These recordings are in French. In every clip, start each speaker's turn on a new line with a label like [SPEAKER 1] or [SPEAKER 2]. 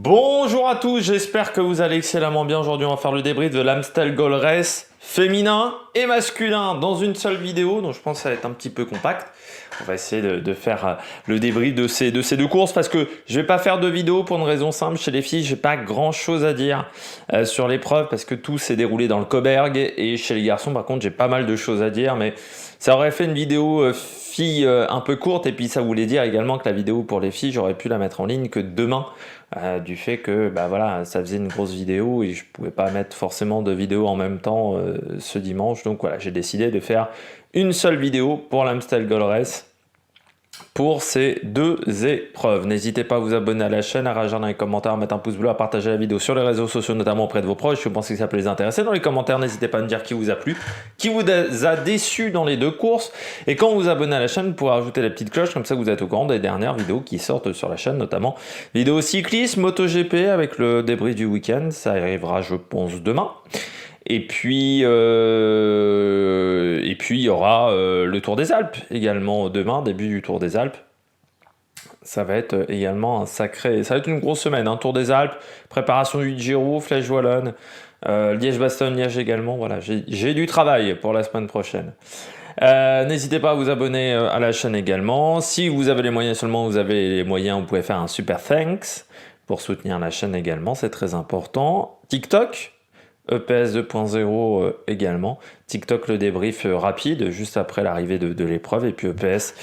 [SPEAKER 1] Bonjour à tous, j'espère que vous allez excellemment bien. Aujourd'hui, on va faire le débrief de l'Amstel Gold Race féminin et masculin dans une seule vidéo, donc je pense que ça va être un petit peu compact. On va essayer de faire le débrief de ces deux courses parce que je vais pas faire de vidéo pour une raison simple. Chez les filles, j'ai pas grand chose à dire sur l'épreuve parce que tout s'est déroulé dans le Coberg, et chez les garçons, par contre, j'ai pas mal de choses à dire, mais ça aurait fait une vidéo filles un peu courte, et puis ça voulait dire également que la vidéo pour les filles, j'aurais pu la mettre en ligne que demain. Du fait que voilà, ça faisait une grosse vidéo et je pouvais pas mettre forcément de vidéo en même temps ce dimanche. Donc voilà, j'ai décidé de faire une seule vidéo pour l'Amstel Gold Race pour ces deux épreuves. N'hésitez pas à vous abonner à la chaîne, à réagir dans les commentaires, à mettre un pouce bleu, à partager la vidéo sur les réseaux sociaux, notamment auprès de vos proches. Si vous pensez que ça peut les intéresser, dans les commentaires, n'hésitez pas à me dire qui vous a plu, qui vous a déçu dans les deux courses. Et quand vous vous abonnez à la chaîne, vous pouvez rajouter la petite cloche, comme ça vous êtes au courant des dernières vidéos qui sortent sur la chaîne, notamment vidéo cyclisme, MotoGP avec le débrief du week-end. Ça arrivera, je pense, demain. Et puis il y aura le Tour des Alpes également demain, début du Tour des Alpes. Ça va être également ça va être une grosse semaine, hein. Tour des Alpes, préparation du Giro, Flèche Wallonne, Liège-Bastogne-Liège également. Voilà, j'ai du travail pour la semaine prochaine. N'hésitez pas à vous abonner à la chaîne également. Si vous avez les moyens, seulement vous avez les moyens, vous pouvez faire un super thanks pour soutenir la chaîne également, c'est très important. TikTok, EPS 2.0 également. TikTok, le débrief rapide juste après l'arrivée de l'épreuve, et puis EPS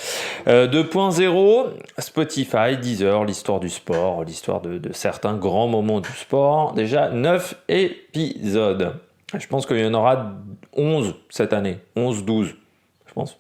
[SPEAKER 1] 2.0, Spotify, Deezer, l'histoire du sport, l'histoire de certains grands moments du sport. Déjà 9 épisodes. Je pense qu'il y en aura 11 cette année, 11-12 je pense.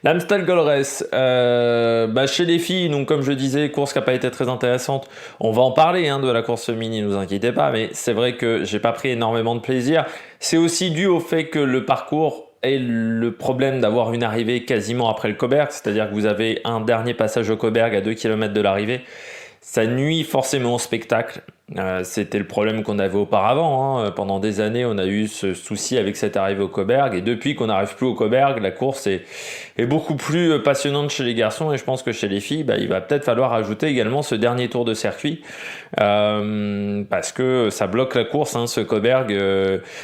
[SPEAKER 1] L'Amstel Gold Race, chez les filles, donc comme je disais, course qui n'a pas été très intéressante. On va en parler de la course féminine, ne vous inquiétez pas, mais c'est vrai que j'ai pas pris énormément de plaisir. C'est aussi dû au fait que le parcours est le problème d'avoir une arrivée quasiment après le Coberg, c'est-à-dire que vous avez un dernier passage au Coberg à 2 km de l'arrivée. Ça nuit forcément au spectacle. C'était le problème qu'on avait auparavant, hein. Pendant des années, on a eu ce souci avec cette arrivée au Coberg, et depuis qu'on n'arrive plus au Coberg, la course est beaucoup plus passionnante chez les garçons, et je pense que chez les filles, il va peut-être falloir ajouter également ce dernier tour de circuit, parce que ça bloque la course, ce Coberg.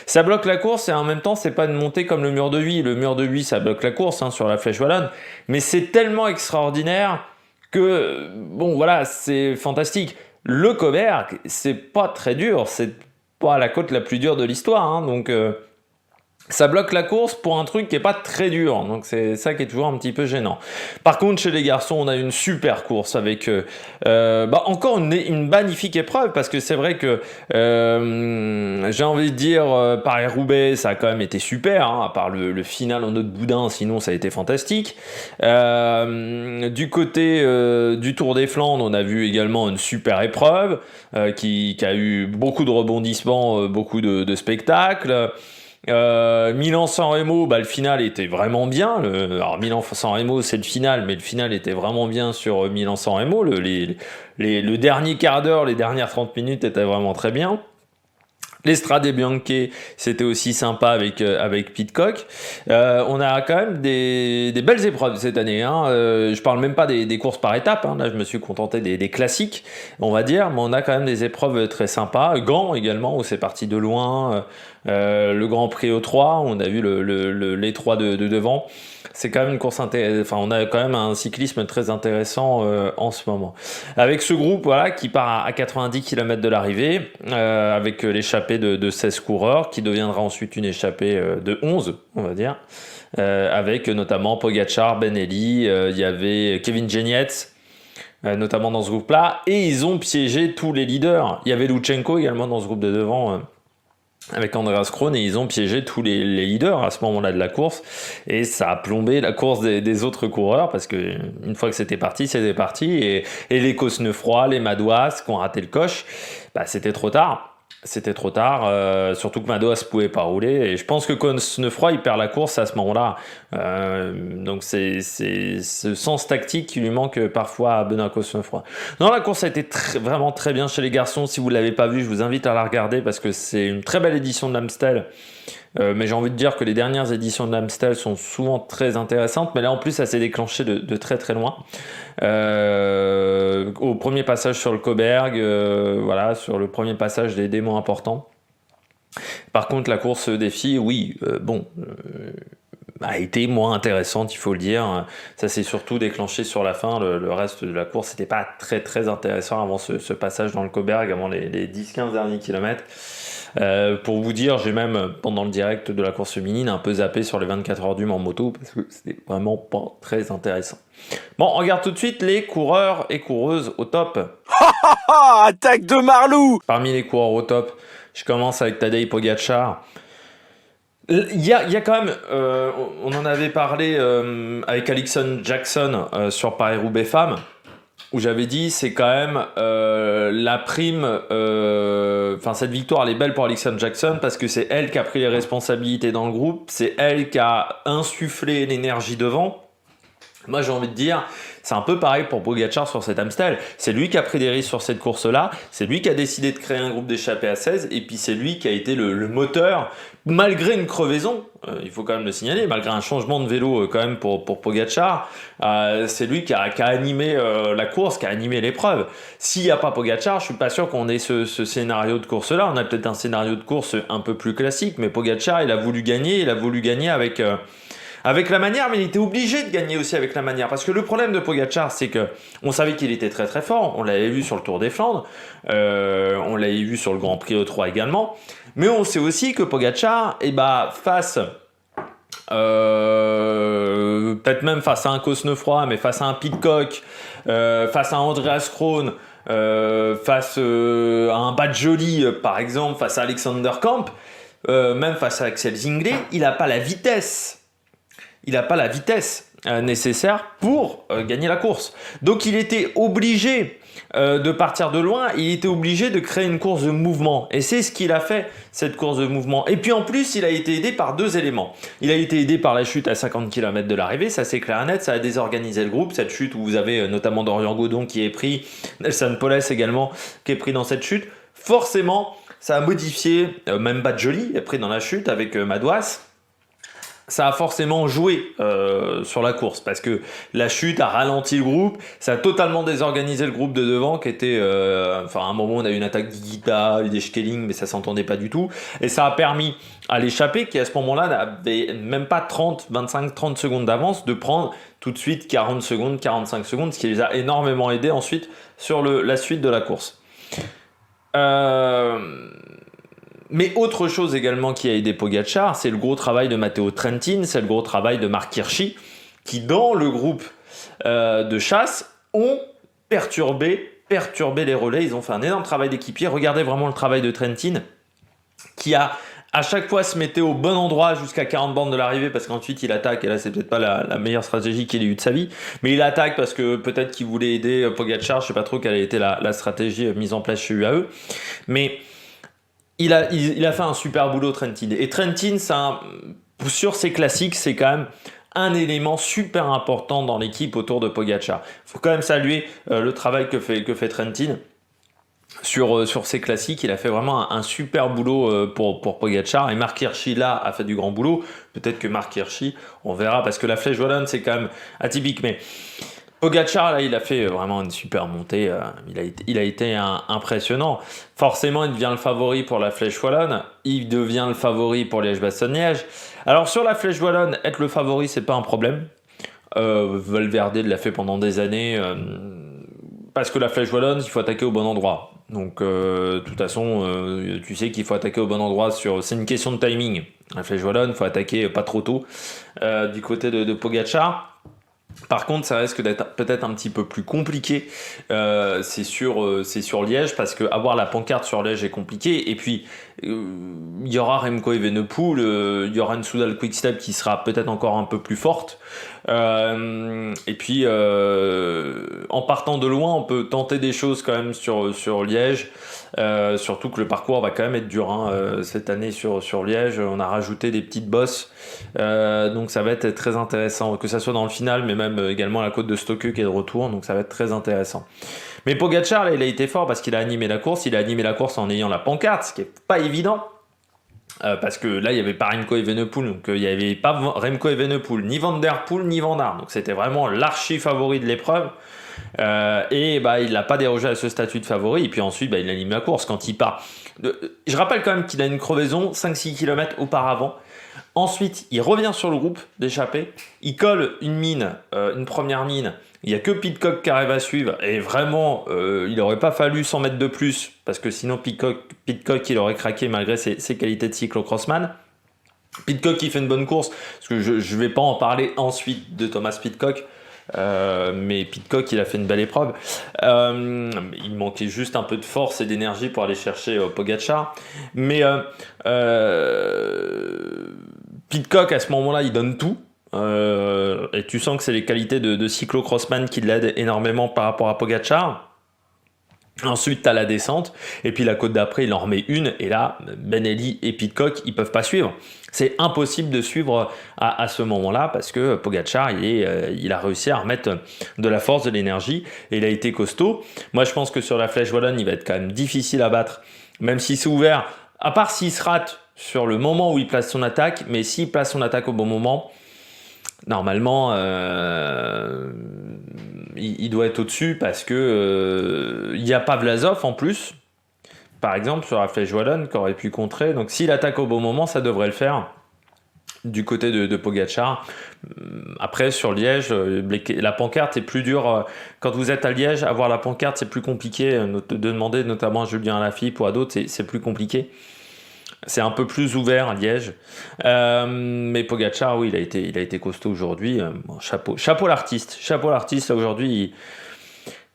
[SPEAKER 1] Ça bloque la course, et en même temps, c'est pas une montée comme le mur de Huy. Le mur de Huy, ça bloque la course sur la Flèche Wallonne, mais c'est tellement extraordinaire que, bon voilà, c'est fantastique. Le Coberg, c'est pas très dur, c'est pas la côte la plus dure de l'histoire, donc ça bloque la course pour un truc qui est pas très dur, donc c'est ça qui est toujours un petit peu gênant. Par contre, chez les garçons, on a une super course avec encore une magnifique épreuve, parce que c'est vrai que j'ai envie de dire Paris-Roubaix, ça a quand même été super, à part le final en autre boudin, sinon ça a été fantastique. Du côté du Tour des Flandres, on a vu également une super épreuve qui a eu beaucoup de rebondissements, beaucoup de spectacles. Milan-San Remo, le final était vraiment bien. Alors Milan-San Remo, c'est le final, mais le final était vraiment bien sur Milan-San Remo. Le dernier quart d'heure, les dernières 30 minutes étaient vraiment très bien. L'Estrade Bianche, c'était aussi sympa avec Pidcock. On a quand même des belles épreuves cette année. Je parle même pas des courses par étapes. Là, je me suis contenté des classiques, on va dire. Mais on a quand même des épreuves très sympas. Gand également, où c'est parti de loin. Le Grand Prix O3, on a vu les trois de devant. C'est quand même une course intéressante. Enfin, on a quand même un cyclisme très intéressant en ce moment. Avec ce groupe, qui part à 90 km de l'arrivée, avec l'échappée de 16 coureurs, qui deviendra ensuite une échappée de 11, on va dire, avec notamment Pogacar, Benelli, il y avait Kevin Genietz, notamment dans ce groupe-là, et ils ont piégé tous les leaders. Il y avait Lutsenko également dans ce groupe de devant, avec Andreas Kron, et ils ont piégé tous les leaders à ce moment-là de la course, et ça a plombé la course des autres coureurs, parce que une fois que c'était parti, et les Cosnefroy, les Madouas qui ont raté le coche, c'était trop tard. C'était trop tard, surtout que Madouas pouvait pas rouler, et je pense que Cosnefroy il perd la course à ce moment-là. Donc c'est ce sens tactique qui lui manque parfois à Benoît Cosnefroy. Non, la course a été vraiment très bien chez les garçons. Si vous l'avez pas vu, je vous invite à la regarder, parce que c'est une très belle édition de l'Amstel. Mais j'ai envie de dire que les dernières éditions de l'Amstel sont souvent très intéressantes, mais là en plus ça s'est déclenché de très très loin. Au premier passage sur le Coburg, voilà, sur le premier passage des démos importants. Par contre, la course des filles, oui, a été moins intéressante, il faut le dire. Ça s'est surtout déclenché sur la fin. Le reste de la course n'était pas très très intéressant avant ce passage dans le Coburg, avant les 10-15 derniers kilomètres. Pour vous dire, j'ai même, pendant le direct de la course féminine, un peu zappé sur les 24 heures du Mans en moto, parce que c'était vraiment pas très intéressant. Bon, on regarde tout de suite les coureurs et coureuses au top.
[SPEAKER 2] Attaque de Marlou!
[SPEAKER 1] Parmi les coureurs au top, je commence avec Tadej Pogačar. Il y a quand même, on en avait parlé avec Alexon Jackson sur Paris-Roubaix Femmes, où j'avais dit c'est quand même la prime, enfin cette victoire elle est belle pour Alexon Jackson parce que c'est elle qui a pris les responsabilités dans le groupe, c'est elle qui a insufflé l'énergie devant. Moi j'ai envie de dire, c'est un peu pareil pour Pogačar sur cet Amstel. C'est lui qui a pris des risques sur cette course-là, c'est lui qui a décidé de créer un groupe d'échappés à 16, et puis c'est lui qui a été le moteur, malgré une crevaison, il faut quand même le signaler, malgré un changement de vélo quand même pour Pogačar, c'est lui qui a animé la course, qui a animé l'épreuve. S'il n'y a pas Pogačar, je suis pas sûr qu'on ait ce scénario de course-là. On a peut-être un scénario de course un peu plus classique, mais Pogačar, il a voulu gagner avec la manière, mais il était obligé de gagner aussi avec la manière. Parce que le problème de Pogačar, c'est que on savait qu'il était très très fort. On l'avait vu sur le Tour des Flandres. On l'avait vu sur le Grand Prix E3 également. Mais on sait aussi que Pogačar, face, peut-être même face à un Cosnefroy, mais face à un Pidcock, face à Andreas Kron, face à un Badjoli, par exemple, face à Alexander Kamp, même face à Axel Zingler, il n'a pas la vitesse. Il n'a pas la vitesse nécessaire pour gagner la course. Donc il était obligé de partir de loin, il était obligé de créer une course de mouvement. Et c'est ce qu'il a fait, cette course de mouvement. Et puis en plus, il a été aidé par deux éléments. Il a été aidé par la chute à 50 km de l'arrivée, ça c'est clair et net, ça a désorganisé le groupe. Cette chute où vous avez notamment Dorian Godon qui est pris, Nelson Poles également qui est pris dans cette chute. Forcément, ça a modifié, même Badjoli est pris dans la chute avec Madouas. Ça a forcément joué sur la course parce que la chute a ralenti le groupe, ça a totalement désorganisé le groupe de devant qui était, à un moment on a eu une attaque d'Higuita, des Schelling, mais ça s'entendait pas du tout, et ça a permis à l'échappée qui à ce moment-là n'avait même pas 25-30 secondes d'avance de prendre tout de suite 40 secondes, 45 secondes, ce qui les a énormément aidés ensuite sur la suite de la course. Mais autre chose également qui a aidé Pogačar, c'est le gros travail de Matteo Trentin, c'est le gros travail de Marc Hirschi, qui dans le groupe de chasse ont perturbé les relais. Ils ont fait un énorme travail d'équipier. Regardez vraiment le travail de Trentin, qui à chaque fois se mettait au bon endroit jusqu'à 40 bornes de l'arrivée, parce qu'ensuite il attaque, et là c'est peut-être pas la meilleure stratégie qu'il ait eue de sa vie, mais il attaque parce que peut-être qu'il voulait aider Pogačar, je sais pas trop quelle a été la stratégie mise en place chez UAE, mais il a fait un super boulot, Trentin. Et Trentin, sur ses classiques, c'est quand même un élément super important dans l'équipe autour de Pogačar. Il faut quand même saluer le travail que fait Trentin sur ses classiques. Il a fait vraiment un super boulot pour Pogačar. Et Marc Hirschi, là, a fait du grand boulot. Peut-être que Marc Hirschi, on verra, parce que la Flèche Wallonne, c'est quand même atypique. Mais Pogačar, là, il a fait vraiment une super montée. Il a été impressionnant. Forcément, il devient le favori pour la Flèche Wallonne. Il devient le favori pour Liège-Bastogne-Liège. Alors, sur la Flèche Wallonne, être le favori, c'est pas un problème. Valverde l'a fait pendant des années. Parce que la Flèche Wallonne, il faut attaquer au bon endroit. Donc, de toute façon, tu sais qu'il faut attaquer au bon endroit. C'est une question de timing. La Flèche Wallonne, il faut attaquer pas trop tôt du côté de Pogačar. Par contre, ça risque d'être peut-être un petit peu plus compliqué, c'est sur Liège, parce que avoir la pancarte sur Liège est compliqué. Et puis, il y aura Remco Evenepoel, il y aura une Soudal Quick-Step qui sera peut-être encore un peu plus forte. Et puis, en partant de loin, on peut tenter des choses quand même sur Liège. Surtout que le parcours va quand même être dur cette année sur Liège. On a rajouté des petites bosses, donc ça va être très intéressant, que ça soit dans le final, mais même également la côte de Stokke qui est de retour, donc ça va être très intéressant. Mais Pogačar, là, il a été fort parce qu'il a animé la course. Il a animé la course en ayant la pancarte, ce qui est pas évident. Parce que là, il n'y avait pas Remco Evenepoel, donc il n'y avait pas Remco Evenepoel, ni Van Der Poel, ni Van Aert. Donc c'était vraiment l'archi favori de l'épreuve. Et il n'a pas dérogé à ce statut de favori. Et puis ensuite, il anime la course quand il part. Je rappelle quand même qu'il a une crevaison 5-6 km auparavant. Ensuite, il revient sur le groupe d'échappée. Il colle une mine, une première mine. Il n'y a que Pidcock qui arrive à suivre. Et vraiment, il n'aurait pas fallu 100 mètres de plus. Parce que sinon, Pidcock il aurait craqué malgré ses qualités de cyclo-crossman. Pidcock qui fait une bonne course. Parce que je ne vais pas en parler ensuite de Thomas Pidcock. Mais Pidcock il a fait une belle épreuve. Il manquait juste un peu de force et d'énergie pour aller chercher Pogačar. Mais Pidcock à ce moment-là il donne tout. Et tu sens que c'est les qualités de cyclo-crossman qui l'aident énormément par rapport à Pogačar. Ensuite, tu as la descente, et puis la côte d'après, il en remet une, et là, Benelli et Pidcock, ils peuvent pas suivre. C'est impossible de suivre à ce moment-là, parce que Pogačar, il a réussi à remettre de la force, de l'énergie, et il a été costaud. Moi, je pense que sur la Flèche Wallonne, il va être quand même difficile à battre, même si c'est ouvert, à part s'il se rate sur le moment où il place son attaque, mais s'il place son attaque au bon moment, normalement, il doit être au-dessus parce que il n'y a pas Vlasov en plus, par exemple, sur la Flèche Wallonne, qui aurait pu contrer. Donc, s'il attaque au bon moment, ça devrait le faire du côté de Pogačar. Après, sur Liège, la pancarte est plus dure. Quand vous êtes à Liège, avoir la pancarte, c'est plus compliqué. De demander notamment à Julien Alaphilippe ou à d'autres, c'est plus compliqué. C'est un peu plus ouvert à Liège. Mais Pogačar, oui, il a été costaud aujourd'hui. Chapeau l'artiste. Chapeau l'artiste, là, aujourd'hui,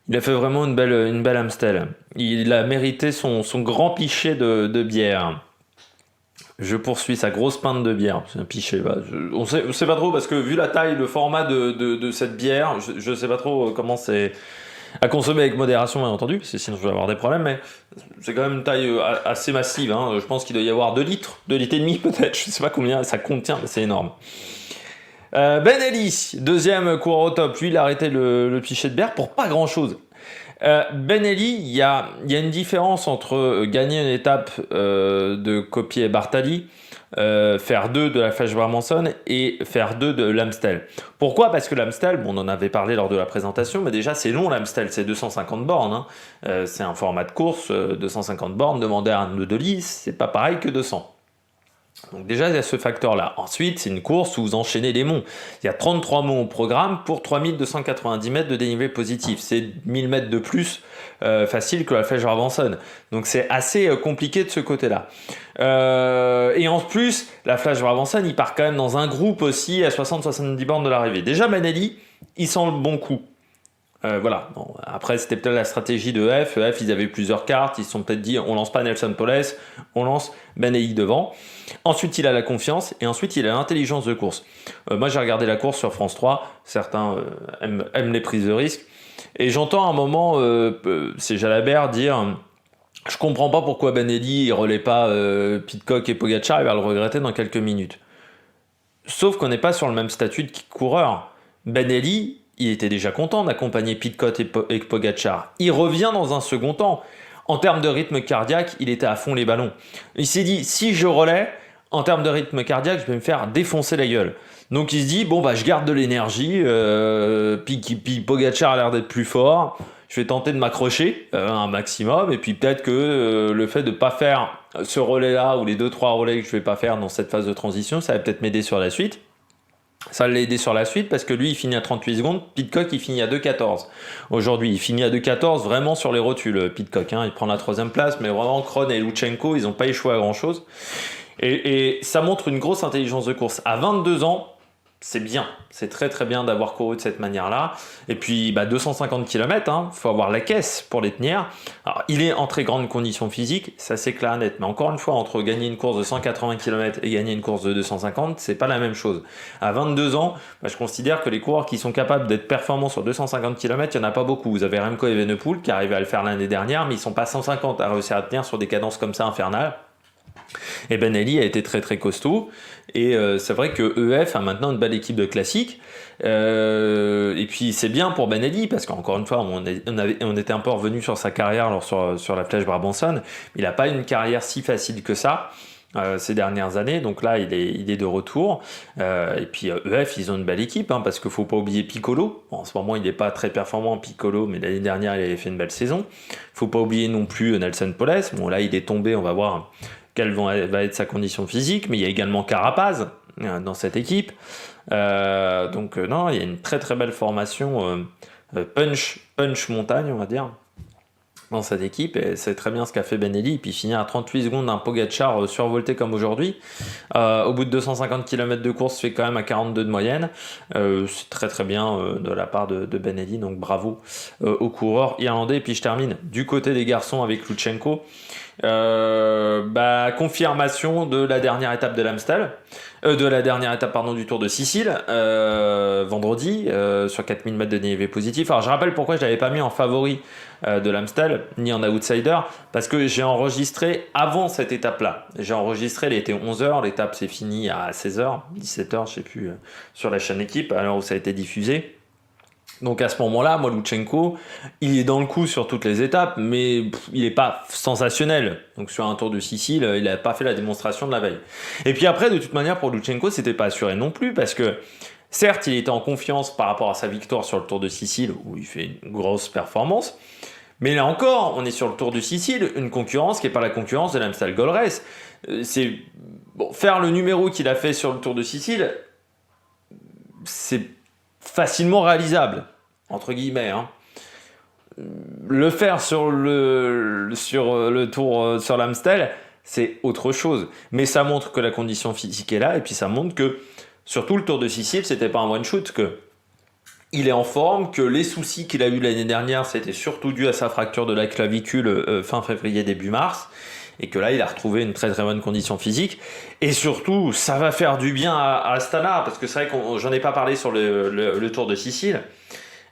[SPEAKER 1] il a fait vraiment une belle Amstel. Il a mérité son grand pichet de bière. Je poursuis sa grosse pinte de bière. C'est un pichet. On sait pas trop, parce que vu la taille, le format de cette bière, je sais pas trop comment c'est à consommer avec modération, bien entendu, parce que sinon je vais avoir des problèmes, mais c'est quand même une taille assez massive. Je pense qu'il doit y avoir 2 litres et demi peut-être, je sais pas combien ça contient, mais c'est énorme. Benelli, deuxième coureur au top, lui il a arrêté le pichet de bière pour pas grand-chose. Benelli, il y a une différence entre gagner une étape de Coppi et Bartali, faire 2 de la Flèche Brabançonne et faire 2 de l'Amstel. Pourquoi ? Parce que l'Amstel, on en avait parlé lors de la présentation, mais déjà c'est long l'Amstel, c'est 250 bornes. C'est un format de course, 250 bornes, demandez à Arnaud Delis, c'est pas pareil que 200. Donc déjà, il y a ce facteur-là. Ensuite, c'est une course où vous enchaînez les monts. Il y a 33 monts au programme pour 3290 mètres de dénivelé positif. C'est 1000 mètres de plus facile que la Flèche Brabançonne. Donc c'est assez compliqué de ce côté-là. Et en plus, la Flèche Brabançonne, il part quand même dans un groupe aussi à 60-70 bornes de l'arrivée. Déjà, Benelli, il sent le bon coup. Voilà. Bon, après, c'était peut-être la stratégie de EF. EF, ils avaient plusieurs cartes. Ils se sont peut-être dit, on lance pas Nelson Poles, on lance Benelli devant. Ensuite, il a la confiance et ensuite, il a l'intelligence de course. Moi, j'ai regardé la course sur France 3. Certains aiment les prises de risque. Et j'entends à un moment, c'est Jalabert dire, je comprends pas pourquoi Benelli ne relaie pas Pidcock et Pogačar. Il va le regretter dans quelques minutes. Sauf qu'on n'est pas sur le même statut de coureur. Benelli, il était déjà content d'accompagner Pidcock et Pogačar. Il revient dans un second temps. En termes de rythme cardiaque, il était à fond les ballons. Il s'est dit, si je relais, en termes de rythme cardiaque, je vais me faire défoncer la gueule. Donc il se dit, je garde de l'énergie, puis Pogačar a l'air d'être plus fort, je vais tenter de m'accrocher un maximum, et puis peut-être que le fait de ne pas faire ce relais-là, ou les 2-3 relais que je ne vais pas faire dans cette phase de transition, ça va peut-être m'aider sur la suite. Ça l'a aidé sur la suite parce que lui il finit à 38 secondes, Pidcock il finit à 2,14. Aujourd'hui il finit à 2,14 vraiment sur les rotules Pidcock, il prend la 3ème place, mais vraiment Krohn et Lutsenko ils n'ont pas échoué à grand chose. Et ça montre une grosse intelligence de course. À 22 ans, c'est bien, c'est très très bien d'avoir couru de cette manière-là. Et puis 250 km, faut avoir la caisse pour les tenir. Alors, il est en très grande condition physique, ça c'est clair et net. Mais encore une fois, entre gagner une course de 180 km et gagner une course de 250, c'est pas la même chose. À 22 ans, je considère que les coureurs qui sont capables d'être performants sur 250 km, il n'y en a pas beaucoup. Vous avez Remco Evenepoel qui arrivait à le faire l'année dernière, mais ils sont pas 150 à réussir à tenir sur des cadences comme ça infernales. Et Benelli a été très très costaud et c'est vrai que EF a maintenant une belle équipe de classiques et puis c'est bien pour Benelli parce qu'encore une fois on était un peu revenu sur sa carrière sur la Flèche Brabançonne. Il n'a pas une carrière si facile que ça. ces dernières années. Donc là, il est de retour. Et puis EF, ils ont une belle équipe, hein, parce qu'il ne faut pas oublier Piccolo. Bon, en ce moment, il n'est pas très performant, Piccolo, mais l'année dernière, il avait fait une belle saison. Il ne faut pas oublier non plus Nelson Poles. Bon, là, il est tombé, on va voir quelle va être sa condition physique. Mais il y a également Carapaz dans cette équipe. Non, il y a une très très belle formation punch montagne, on va dire, dans cette équipe, et c'est très bien ce qu'a fait Benelli. Et puis finir à 38 secondes d'un Pogacar survolté comme aujourd'hui, au bout de 250 km de course, fait quand même à 42 de moyenne. C'est très très bien de la part de Benelli, donc bravo aux coureurs irlandais. Et puis je termine du côté des garçons avec Lutsenko. Confirmation de la dernière étape de l'Amstel, du Tour de Sicile, vendredi, sur 4000 mètres de dénivelé positif. Alors je rappelle pourquoi je l'avais pas mis en favori de l'Amstel, ni en outsider, parce que j'ai enregistré avant cette étape-là. J'ai enregistré, elle était 11h, l'étape s'est finie à 16h, 17h, je sais plus, sur la chaîne Équipe, à l'heure où ça a été diffusé. Donc à ce moment-là, moi, Lutsenko, il est dans le coup sur toutes les étapes, mais il n'est pas sensationnel. Donc sur un Tour de Sicile, il n'a pas fait la démonstration de la veille. Et puis après, de toute manière, pour Lutsenko, c'était pas assuré non plus, parce que certes, il était en confiance par rapport à sa victoire sur le Tour de Sicile, où il fait une grosse performance, mais là encore, on est sur le Tour de Sicile, une concurrence qui n'est pas la concurrence de l'Amstel Gold Race. Faire le numéro qu'il a fait sur le Tour de Sicile, c'est facilement réalisable, entre guillemets, hein. Le faire sur le tour, sur l'Amstel, c'est autre chose. Mais ça montre que la condition physique est là, et puis ça montre que, surtout le Tour de Sicile, c'était pas un one-shoot, que il est en forme, que les soucis qu'il a eu l'année dernière, c'était surtout dû à sa fracture de la clavicule fin février, début mars, et que là, il a retrouvé une très très bonne condition physique. Et surtout, ça va faire du bien à Astana, parce que c'est vrai que j'en ai pas parlé sur le Tour de Sicile,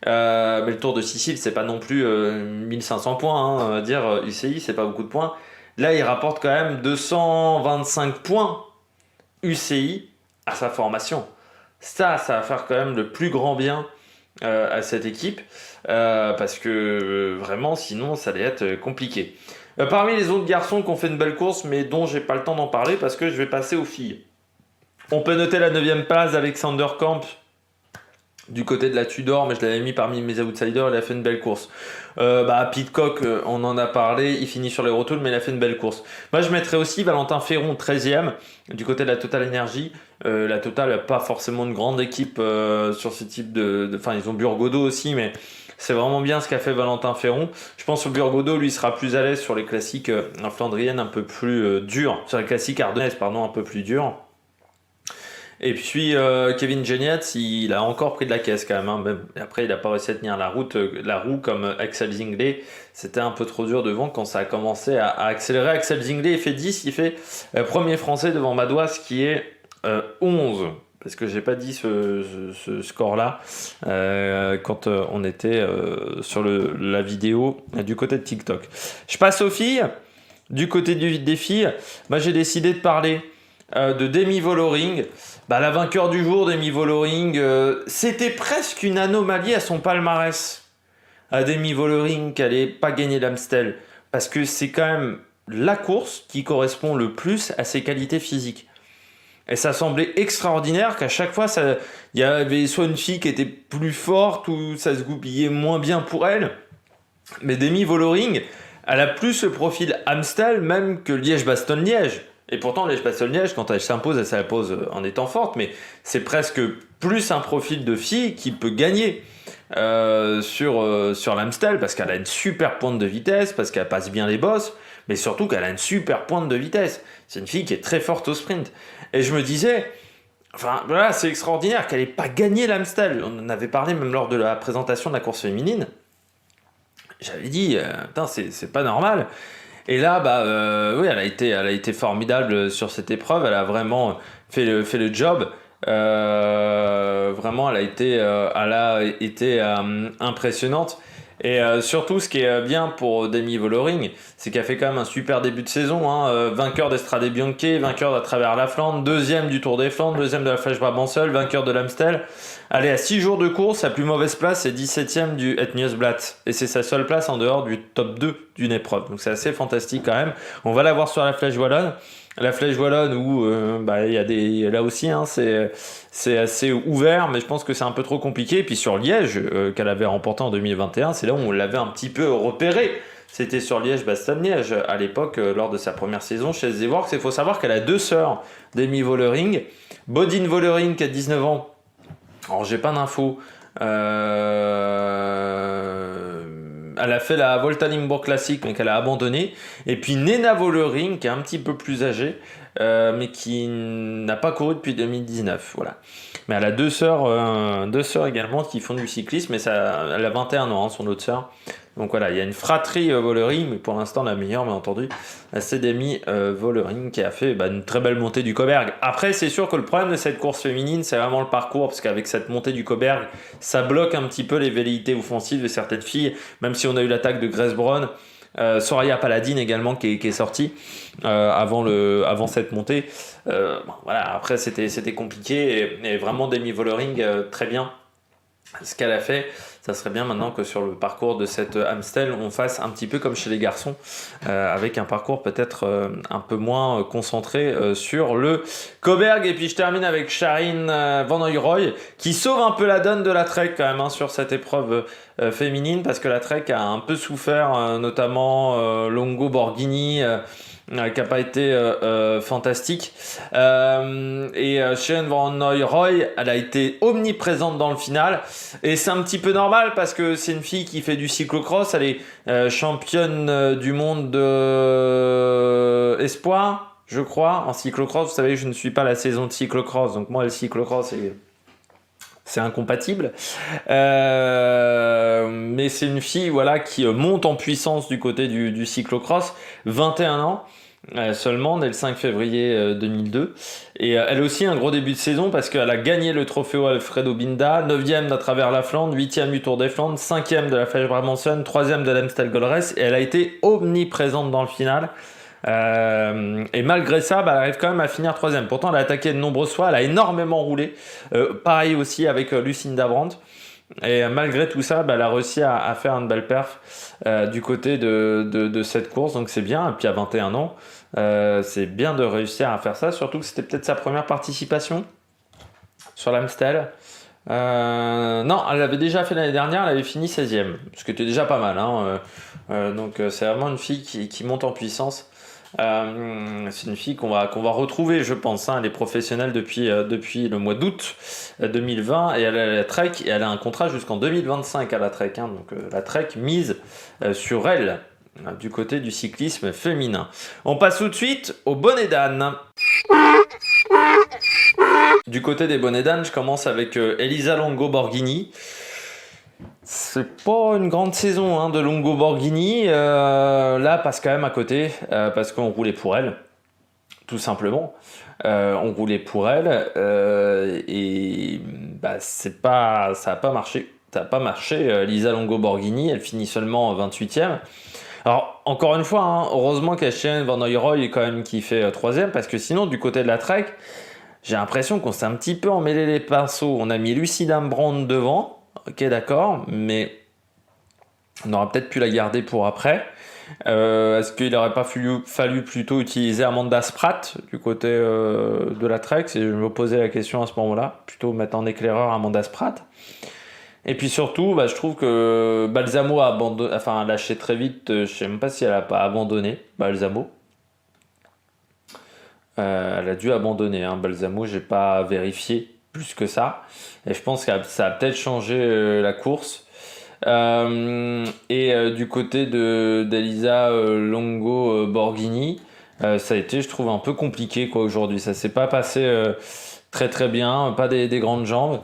[SPEAKER 1] mais le Tour de Sicile, c'est pas non plus 1500 points, hein, on va dire, UCI, c'est pas beaucoup de points. Là, il rapporte quand même 225 points UCI à sa formation. Ça va faire quand même le plus grand bien à cette équipe, parce que vraiment, sinon, ça allait être compliqué. Parmi les autres garçons qui ont fait une belle course, mais dont j'ai pas le temps d'en parler parce que je vais passer aux filles. On peut noter la 9e place d'Alexander Kamp du côté de la Tudor, mais je l'avais mis parmi mes outsiders, il a fait une belle course. Pidcock, on en a parlé, il finit sur les rotules, mais il a fait une belle course. Moi, je mettrais aussi Valentin Ferron, 13e, du côté de la Total Energy. La Total n'a pas forcément une grande équipe sur ce type de... Enfin, ils ont Burgodo aussi, mais c'est vraiment bien ce qu'a fait Valentin Ferron. Je pense que Burgodo, lui, sera plus à l'aise sur les classiques flandriennes un peu plus dures, sur les classiques ardennaises, pardon, un peu plus dures. Et puis Kevin Genietz, il a encore pris de la caisse quand même, hein. Même après, il n'a pas réussi à tenir la roue comme Axel Zinglet. C'était un peu trop dur devant quand ça a commencé à accélérer. Axel Zinglet, il fait 10, il fait premier français devant Madouas qui est 11. Parce que j'ai pas dit ce score-là quand on était sur la vidéo du côté de TikTok. Je passe aux filles. Du côté des filles, j'ai décidé de parler de Demi Vollering. La vainqueur du jour, Demi Vollering, c'était presque une anomalie à son palmarès. À Demi Vollering qu'elle n'ait pas gagné l'Amstel. Parce que c'est quand même la course qui correspond le plus à ses qualités physiques. Et ça semblait extraordinaire qu'à chaque fois, il y avait soit une fille qui était plus forte ou ça se goupillait moins bien pour elle. Mais Demi Vollering, elle a plus le profil Amstel même que Liège-Bastogne-Liège. Et pourtant, Liège-Bastogne-Liège, quand elle s'impose en étant forte, mais c'est presque plus un profil de fille qui peut gagner sur l'Amstel, parce qu'elle a une super pointe de vitesse, parce qu'elle passe bien les bosses, mais surtout qu'elle a une super pointe de vitesse. C'est une fille qui est très forte au sprint. Et je me disais, c'est extraordinaire qu'elle n'ait pas gagné l'Amstel. On en avait parlé même lors de la présentation de la course féminine. J'avais dit, c'est pas normal. Et là, oui, elle a été formidable sur cette épreuve. Elle a vraiment fait le job. Vraiment, elle a été impressionnante. Et surtout, ce qui est bien pour Demi Vollering, c'est qu'elle fait quand même un super début de saison, hein. Vainqueur d'Estrade Bianche, vainqueur d'à travers la Flandre, deuxième du Tour des Flandres, deuxième de la Flèche Brabançonne, vainqueur de l'Amstel. Elle est à 6 jours de course, sa plus mauvaise place, c'est 17e du Het Nieuwsblad. Et c'est sa seule place en dehors du top 2 d'une épreuve. Donc c'est assez fantastique quand même. On va la voir sur la Flèche Wallonne. La Flèche Wallonne où il y a là aussi hein, c'est assez ouvert, mais je pense que c'est un peu trop compliqué. Et puis sur Liège, qu'elle avait remporté en 2021, c'est là où on l'avait un petit peu repéré. C'était sur Liège-Bastogne-Liège à l'époque lors de sa première saison chez Zeworks. Il faut savoir qu'elle a deux sœurs d'Amy Vollering. Bodine Vollering qui a 19 ans. Alors j'ai pas d'infos. Elle a fait la Volta Limbourg Classic, mais qu'elle a abandonné. Et puis Nena Vollering, qui est un petit peu plus âgée, mais qui n'a pas couru depuis 2019. Voilà. Mais elle a deux sœurs également qui font du cyclisme, mais elle a 21 ans, hein, son autre sœur. Donc voilà, il y a une fratrie Vollering, mais pour l'instant la meilleure, bien entendu, c'est Demi Vollering qui a fait une très belle montée du Cauberg. Après, c'est sûr que le problème de cette course féminine, c'est vraiment le parcours, parce qu'avec cette montée du Cauberg, ça bloque un petit peu les velléités offensives de certaines filles, même si on a eu l'attaque de Grace Brown. Soraya Paladine également qui est sortie avant cette montée. Voilà, après c'était compliqué et vraiment Demi Vollering très bien ce qu'elle a fait. Ça serait bien maintenant que sur le parcours de cette Amstel, on fasse un petit peu comme chez les garçons, avec un parcours peut-être un peu moins concentré sur le Cauberg. Et puis je termine avec Sharine Van Hooijdonk qui sauve un peu la donne de la Trek quand même sur cette épreuve féminine, parce que la Trek a un peu souffert, notamment Longo Borghini, qui n'a pas été fantastique. Et Sharine Van Hooijdonk, elle a été omniprésente dans le final. Et c'est un petit peu normal parce que c'est une fille qui fait du cyclocross. Elle est championne du monde de espoir, je crois, en cyclocross. Vous savez, je ne suis pas la saison de cyclocross. Donc moi, le cyclocross, c'est incompatible. Mais c'est une fille qui monte en puissance du côté du cyclocross. 21 ans. Seulement, dès le 5 février 2002. Et elle a aussi un gros début de saison parce qu'elle a gagné le trophée Alfredo Binda, 9e d'à travers la Flandre, 8e du Tour des Flandres, 5e de la Flèche Brabançonne, 3e de l'Amstel Gold Race, et elle a été omniprésente dans le final. Et malgré ça, elle arrive quand même à finir 3e. Pourtant, elle a attaqué de nombreuses fois, elle a énormément roulé. Pareil aussi avec Lucinda Brandt. Et malgré tout ça, elle a réussi à faire une belle perf du côté de cette course, donc c'est bien. Et puis à 21 ans, c'est bien de réussir à faire ça, surtout que c'était peut-être sa première participation sur l'Amstel. Non, elle l'avait déjà fait l'année dernière, elle avait fini 16e, ce qui était déjà pas mal. Donc c'est vraiment une fille qui monte en puissance. C'est une fille qu'on va retrouver, je pense. Elle est professionnelle depuis le mois d'août 2020 et elle a la Trek et elle a un contrat jusqu'en 2025 à la Trek. Donc la Trek mise sur elle du côté du cyclisme féminin. On passe tout de suite au bonnet d'âne. Du côté des bonnets d'âne, je commence avec Elisa Longo Borghini. C'est pas une grande saison de Longo Borghini. Là, passe quand même à côté, parce qu'on roulait pour elle, tout simplement. On roulait pour elle, et ça n'a pas marché. Ça n'a pas marché. Lisa Longo Borghini, elle finit seulement 28e. Alors, encore une fois, heureusement qu'il y a Sharine Van Hooijdonk quand même qui fait 3e, parce que sinon, du côté de la Trek, j'ai l'impression qu'on s'est un petit peu emmêlé les pinceaux. On a mis Lucinda Brandt devant. Ok, d'accord, mais on aurait peut-être pu la garder pour après. Est-ce qu'il n'aurait pas fallu plutôt utiliser Amanda Spratt du côté de la Trek? Je me posais la question à ce moment-là. Plutôt mettre en éclaireur Amanda Spratt. Et puis surtout, je trouve que Balsamo a lâché très vite. Je ne sais même pas si elle n'a pas abandonné, Balsamo. Elle a dû abandonner, Balsamo, j'ai pas vérifié plus que ça. Et je pense que ça a peut-être changé la course. Du côté d'Elisa Longo Borghini, ça a été, je trouve, un peu compliqué aujourd'hui. Ça s'est pas passé très très bien, pas des grandes jambes.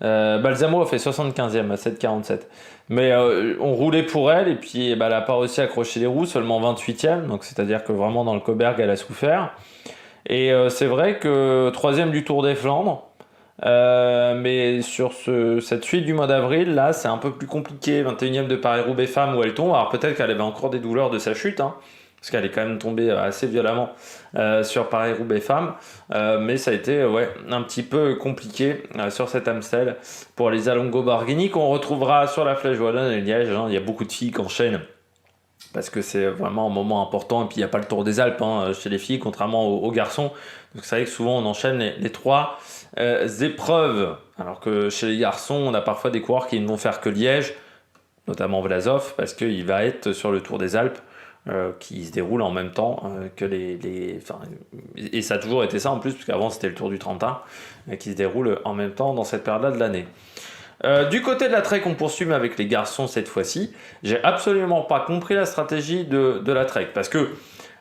[SPEAKER 1] Balsamo a fait 75e à 7,47. Mais on roulait pour elle et puis elle n'a pas réussi à accrocher les roues, seulement 28e. Donc c'est-à-dire que vraiment dans le Cauberg, elle a souffert. Et c'est vrai que 3e du Tour des Flandres. Mais sur cette suite du mois d'avril, là, c'est un peu plus compliqué. 21e de Paris-Roubaix Femmes où elle tombe. Alors peut-être qu'elle avait encore des douleurs de sa chute, parce qu'elle est quand même tombée assez violemment sur Paris-Roubaix Femmes. Mais ça a été un petit peu compliqué sur cette Amstel pour Elisa Longo Borghini, qu'on retrouvera sur la Flèche Wallonne et Liège. Il y a beaucoup de filles qui enchaînent parce que c'est vraiment un moment important, et puis il n'y a pas le Tour des Alpes chez les filles, contrairement aux garçons. Donc c'est vrai que souvent on enchaîne les trois épreuves, alors que chez les garçons, on a parfois des coureurs qui ne vont faire que Liège, notamment Vlasov, parce qu'il va être sur le Tour des Alpes, qui se déroule en même temps que et ça a toujours été ça en plus, parce qu'avant c'était le Tour du Trentin, qui se déroule en même temps dans cette période-là de l'année. Du côté de la Trek, on poursuit mais avec les garçons cette fois-ci. J'ai absolument pas compris la stratégie de la Trek, parce que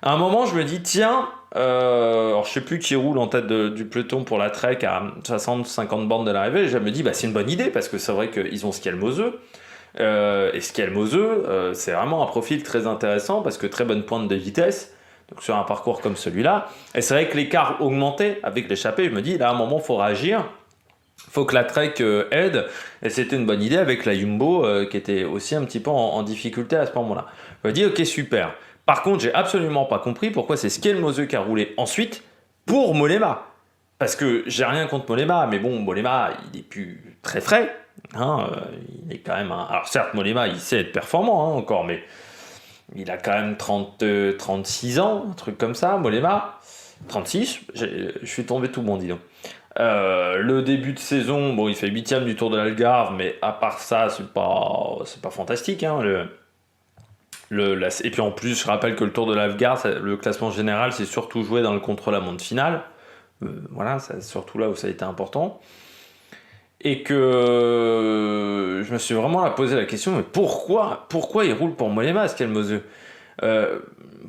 [SPEAKER 1] à un moment je me dis tiens, alors je sais plus qui roule en tête du peloton pour la Trek à 60-50 bornes de l'arrivée, et je me dis c'est une bonne idée, parce que c'est vrai qu'ils ont Skelmoseux. Et Skelmoseux, c'est vraiment un profil très intéressant, parce que très bonne pointe de vitesse, donc sur un parcours comme celui-là. Et c'est vrai que l'écart augmentait avec l'échappée. Je me dis là à un moment il faut réagir. Faut que la Trek aide, et c'était une bonne idée avec la Jumbo qui était aussi un petit peu en difficulté à ce moment-là. Je me dis ok super. Par contre j'ai absolument pas compris pourquoi c'est Skelmoseux qui a roulé ensuite pour Mollema. Parce que j'ai rien contre Mollema, mais bon, Mollema il est plus très frais. Il est quand même Alors certes Mollema il sait être performant encore, mais il a quand même 36 ans, un truc comme ça, Mollema. 36, je suis tombé tout bon, dis donc. Le début de saison, bon, il fait 8ème du Tour de l'Algarve, mais à part ça, c'est pas fantastique. Et puis en plus, je rappelle que le Tour de l'Algarve, le classement général, c'est surtout joué dans le contre-la-montre finale. Voilà, c'est surtout là où ça a été important. Et que je me suis vraiment posé la question, mais pourquoi il roule pour Mollema, Skelmoseux ?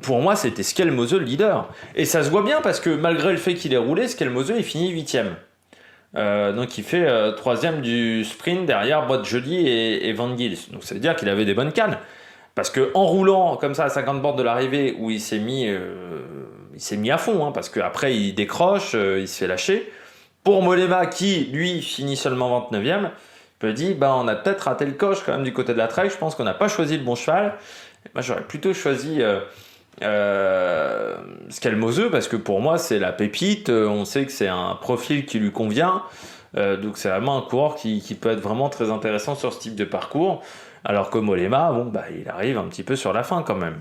[SPEAKER 1] Pour moi, c'était Skelmoseux le leader. Et ça se voit bien parce que malgré le fait qu'il ait roulé, Skelmoseux il finit 8ème. Donc il fait 3ème du sprint derrière Boîte Joly et Van Gils. Donc ça veut dire qu'il avait des bonnes cannes. Parce que en roulant comme ça à 50 bornes de l'arrivée, où il s'est mis à fond, parce qu'après il décroche, il se fait lâcher. Pour Mollema qui, lui, finit seulement 29ème, je me dis, on a peut-être raté le coche quand même du côté de la Trek. Je pense qu'on n'a pas choisi le bon cheval. Moi, j'aurais plutôt choisi Skelmoseux, parce que pour moi, c'est la pépite. On sait que c'est un profil qui lui convient. Donc, c'est vraiment un coureur qui peut être vraiment très intéressant sur ce type de parcours. Alors que Mollema, il arrive un petit peu sur la fin quand même.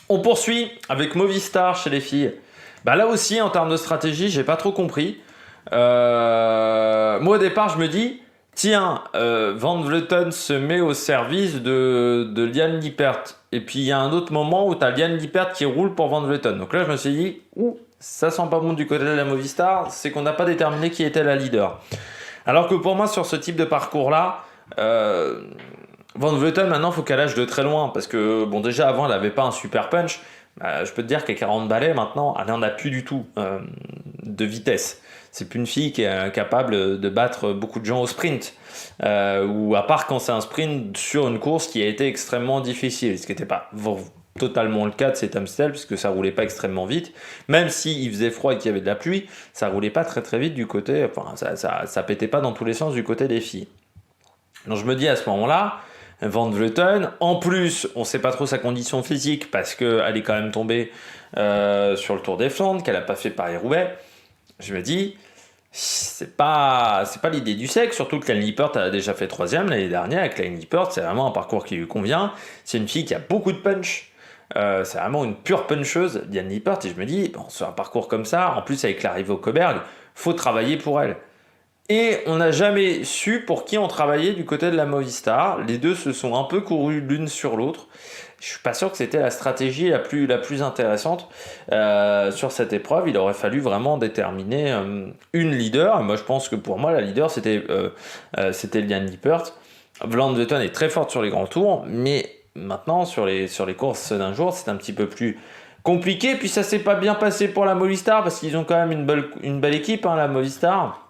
[SPEAKER 1] On poursuit avec Movistar chez les filles. Là aussi, en termes de stratégie, j'ai pas trop compris. Moi, au départ, je me dis... Tiens, Van Vleuten se met au service de Liane Lippert. Et puis il y a un autre moment où tu as Liane Lippert qui roule pour Van Vleuten. Donc là, je me suis dit, ça sent pas bon du côté de la Movistar, c'est qu'on n'a pas déterminé qui était la leader. Alors que pour moi, sur ce type de parcours-là, Van Vleuten, maintenant, il faut qu'elle lâche de très loin. Parce que, déjà, avant, elle n'avait pas un super punch. Je peux te dire qu'à 40 balais, maintenant, elle n'en a plus du tout de vitesse. C'est plus une fille qui est capable de battre beaucoup de gens au sprint. Ou à part quand c'est un sprint sur une course qui a été extrêmement difficile. Ce qui n'était pas totalement le cas de cet Amstel, puisque ça roulait pas extrêmement vite. Même s'il faisait froid et qu'il y avait de la pluie, ça roulait pas très très vite du côté... Enfin, ça pétait pas dans tous les sens du côté des filles. Donc je me dis à ce moment-là, Van Vleuten, en plus, on sait pas trop sa condition physique, parce qu'elle est quand même tombée sur le Tour des Flandres, qu'elle a pas fait Paris-Roubaix. Je me dis, c'est pas l'idée du siècle, surtout que Liane Lippert a déjà fait 3ème l'année dernière. Avec Liane Lippert, c'est vraiment un parcours qui lui convient. C'est une fille qui a beaucoup de punch. C'est vraiment une pure puncheuse, Liane Lippert. Et je me dis, sur un parcours comme ça, en plus avec l'arrivée au Koberg, faut travailler pour elle. Et on n'a jamais su pour qui on travaillait du côté de la Movistar. Les deux se sont un peu courus l'une sur l'autre. Je suis pas sûr que c'était la stratégie la plus intéressante sur cette épreuve. Il aurait fallu vraiment déterminer une leader. Et moi, je pense que pour moi, la leader, c'était Liane Lippert. Van Vleuten est très forte sur les grands tours, mais maintenant, sur les courses d'un jour, c'est un petit peu plus compliqué. Puis ça s'est pas bien passé pour la Movistar, parce qu'ils ont quand même une belle équipe, la Movistar,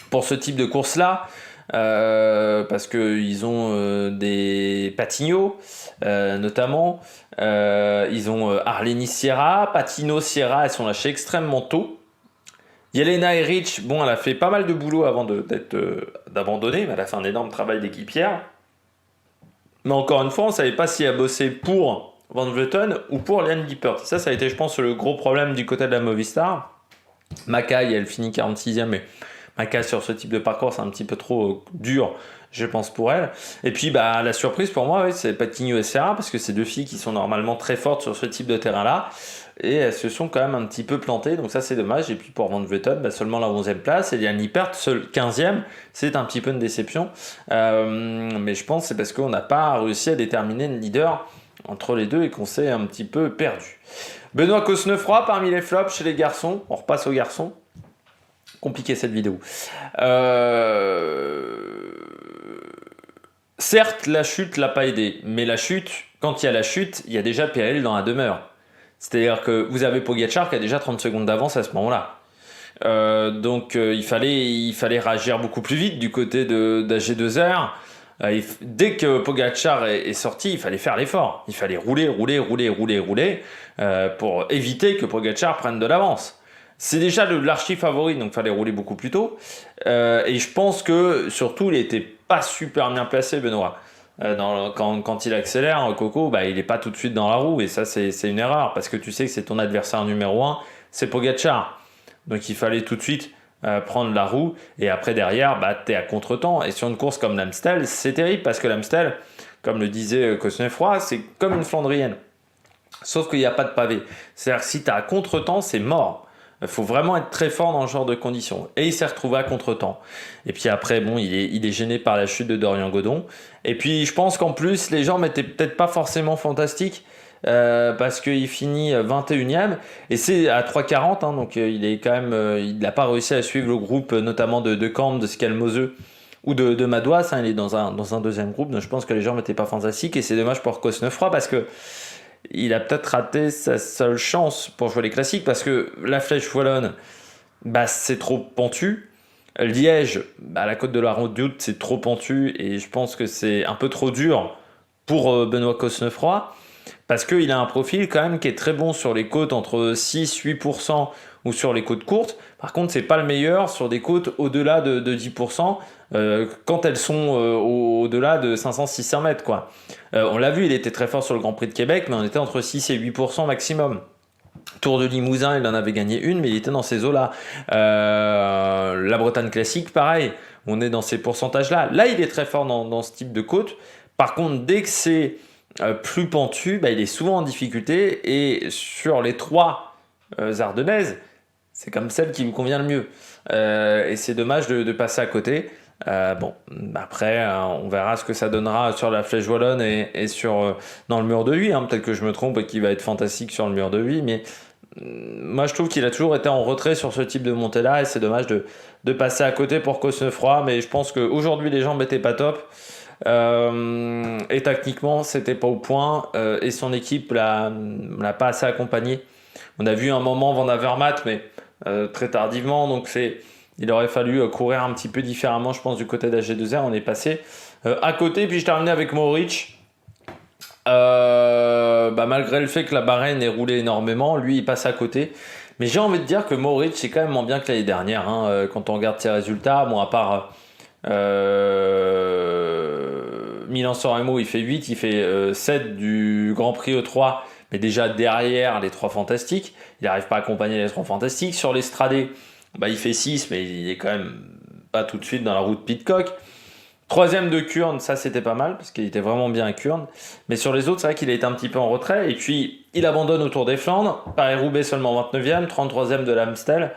[SPEAKER 1] pour ce type de course-là. Parce qu'ils ont des Patigno notamment, ils ont Arlenis Sierra, Patino, Sierra, elles sont lâchées extrêmement tôt. Jelena Erich, elle a fait pas mal de boulot avant d'abandonner, mais elle a fait un énorme travail d'équipière. Mais encore une fois, on ne savait pas si elle bossait pour Van Vleuten ou pour Liane Lippert. Ça a été, je pense, le gros problème du côté de la Movistar. Mackay, elle finit 46e, mais Maca sur ce type de parcours, c'est un petit peu trop dur, je pense, pour elle. Et puis, la surprise pour moi, oui, c'est Patiño et Serra, parce que c'est deux filles qui sont normalement très fortes sur ce type de terrain-là. Et elles se sont quand même un petit peu plantées, donc ça c'est dommage. Et puis pour Van Vleuten, seulement la 11e place. Et Liane Lippert, seul 15e, c'est un petit peu une déception. Mais je pense que c'est parce qu'on n'a pas réussi à déterminer le leader entre les deux et qu'on s'est un petit peu perdu. Benoît Cosnefroy parmi les flops chez les garçons. On repasse aux garçons. Compliqué cette vidéo. Certes, la chute l'a pas aidé, mais la chute, quand il y a la chute, il y a déjà péril dans la demeure. C'est-à-dire que vous avez Pogačar qui a déjà 30 secondes d'avance à ce moment-là. Donc il fallait réagir beaucoup plus vite du côté d'AG2R. Dès que Pogačar est sorti, il fallait faire l'effort. Il fallait rouler pour éviter que Pogačar prenne de l'avance. C'est déjà l'archi favori, donc il fallait rouler beaucoup plus tôt. Et je pense que surtout, il n'était pas super bien placé, Benoît. Quand il accélère, Coco, il n'est pas tout de suite dans la roue. Et ça, c'est une erreur, parce que tu sais que c'est ton adversaire numéro 1, c'est Pogačar. Donc il fallait tout de suite prendre la roue. Et après, derrière, tu es à contre-temps. Et sur une course comme l'Amstel, c'est terrible, parce que l'Amstel, comme le disait Cosnefroy, c'est comme une Flandrienne. Sauf qu'il n'y a pas de pavé. C'est-à-dire que si tu as à contre-temps, c'est mort. Il faut vraiment être très fort dans ce genre de conditions. Et il s'est retrouvé à contre-temps. Et puis après, il est gêné par la chute de Dorian Godon. Et puis je pense qu'en plus, les jambes n'étaient peut-être pas forcément fantastiques. Parce qu'il finit 21e. Et c'est à 3,40. Donc il est quand même, il n'a pas réussi à suivre le groupe, notamment de Camp, de Scalmoseux ou de Madouas. Il est dans un deuxième groupe. Donc je pense que les jambes n'étaient pas fantastiques. Et c'est dommage pour Cosnefroy, parce que il a peut-être raté sa seule chance pour jouer les classiques, parce que la Flèche Wallonne, c'est trop pentu. Liège, la côte de la Redoute, c'est trop pentu, et je pense que c'est un peu trop dur pour Benoît Cosnefroy, parce qu'il a un profil quand même qui est très bon sur les côtes entre 6-8% ou sur les côtes courtes. Par contre, c'est pas le meilleur sur des côtes au-delà de 10%, quand elles sont au-delà de 500-600 mètres, quoi. On l'a vu, il était très fort sur le Grand Prix de Québec, mais on était entre 6 et 8% maximum. Tour de Limousin, il en avait gagné une, mais il était dans ces eaux-là. La Bretagne classique, pareil, on est dans ces pourcentages-là. Là, il est très fort dans ce type de côte. Par contre, dès que c'est plus pentu, il est souvent en difficulté. Et sur les 3 Ardennaises, c'est comme celle qui lui convient le mieux. Et c'est dommage de passer à côté. Après, on verra ce que ça donnera sur la Flèche Wallonne et dans le mur de Huy. Peut-être que je me trompe et qu'il va être fantastique sur le mur de Huy, mais moi je trouve qu'il a toujours été en retrait sur ce type de montée-là, et c'est dommage de passer à côté pour Cosnefroy. Mais je pense qu'aujourd'hui les jambes n'étaient pas top, et techniquement c'était pas au point, et son équipe l'a pas assez accompagné. On a vu un moment Van Avermaet, mais très tardivement, donc il aurait fallu courir un petit peu différemment, je pense, du côté d'AG2R. On est passé à côté. Puis je terminais avec Mohoric. Malgré le fait que la Bahreïn ait roulé énormément, lui, il passe à côté. Mais j'ai envie de dire que Mohoric, c'est quand même moins bien que l'année dernière. Quand on regarde ses résultats, à part Milan-San Remo, il fait 8, il fait 7 du Grand Prix E3. Mais déjà derrière les 3 fantastiques. Il n'arrive pas à accompagner les 3 fantastiques. Sur l'Estradé, il fait 6, mais il est quand même pas tout de suite dans la route Pidcock. 3e de Kuurne, ça c'était pas mal, parce qu'il était vraiment bien à Kuurne. Mais sur les autres, c'est vrai qu'il a été un petit peu en retrait. Et puis, il abandonne au Tour des Flandres. Paris-Roubaix seulement 29e, 33e de l'Amstel.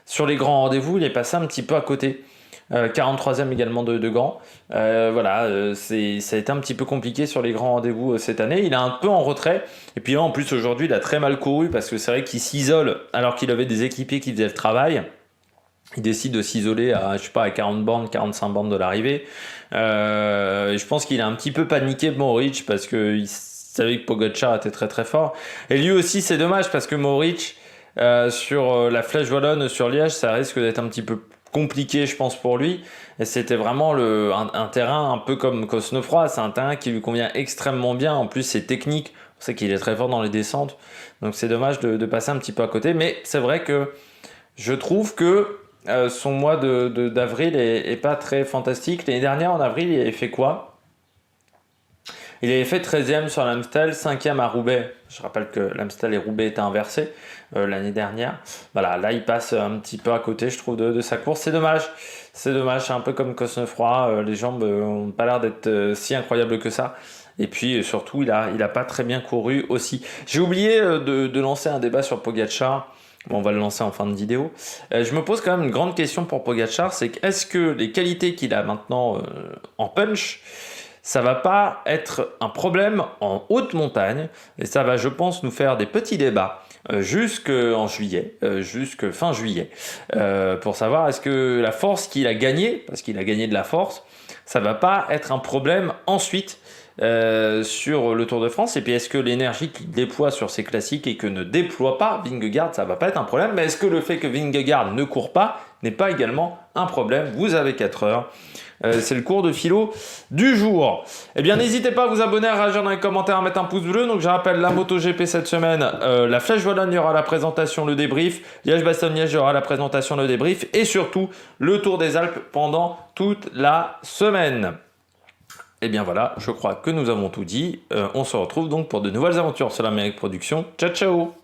[SPEAKER 1] Sur les grands rendez-vous, il est passé un petit peu à côté. 43e également de Gand. Ça a été un petit peu compliqué sur les grands rendez-vous cette année. Il est un peu en retrait. Et puis là, en plus, aujourd'hui, il a très mal couru, parce que c'est vrai qu'il s'isole alors qu'il avait des équipiers qui faisaient le travail. Il décide de s'isoler à 40 bornes, 45 bornes de l'arrivée. Je pense qu'il a un petit peu paniqué, Mohoric, parce qu'il savait que Pogačar était très très fort. Et lui aussi, c'est dommage, parce que Mohoric, sur la Flèche Wallonne, sur Liège, ça risque d'être un petit peu compliqué, je pense, pour lui. Et c'était vraiment un terrain un peu comme Cosnefroy. C'est un terrain qui lui convient extrêmement bien. En plus, c'est technique. On sait qu'il est très fort dans les descentes. Donc c'est dommage de passer un petit peu à côté. Mais c'est vrai que je trouve que son mois d'avril est pas très fantastique. L'année dernière, en avril, il avait fait quoi? Il avait fait 13e sur l'Amstel, 5e à Roubaix. Je rappelle que l'Amstel et Roubaix étaient inversés l'année dernière. Voilà, là il passe un petit peu à côté, je trouve, de sa course. C'est dommage. C'est dommage, c'est un peu comme Cosnefroy. Les jambes n'ont pas l'air d'être si incroyables que ça. Et puis surtout, il a pas très bien couru aussi. J'ai oublié de lancer un débat sur Pogačar. Bon, on va le lancer en fin de vidéo. Je me pose quand même une grande question pour Pogačar, c'est est-ce que les qualités qu'il a maintenant en punch, ça va pas être un problème en haute montagne, et ça va, je pense, nous faire des petits débats jusqu'en juillet, jusque fin juillet, pour savoir est-ce que la force qu'il a gagnée, parce qu'il a gagné de la force, ça va pas être un problème ensuite sur le Tour de France. Et puis est-ce que l'énergie qu'il déploie sur ses classiques et que ne déploie pas Vingegaard, ça va pas être un problème. Mais est-ce que le fait que Vingegaard ne court pas n'est pas également un problème? Vous avez 4 heures. C'est le cours de philo du jour. Eh bien, n'hésitez pas à vous abonner, à réagir dans les commentaires, à mettre un pouce bleu. Donc, je rappelle, la MotoGP cette semaine, la Flèche Wallonne, il y aura la présentation, le débrief. Liège-Bastogne-Liège, il y aura la présentation, le débrief. Et surtout, le Tour des Alpes pendant toute la semaine. Et bien voilà, je crois que nous avons tout dit. On se retrouve donc pour de nouvelles aventures sur l'Amérique Production. Ciao, ciao!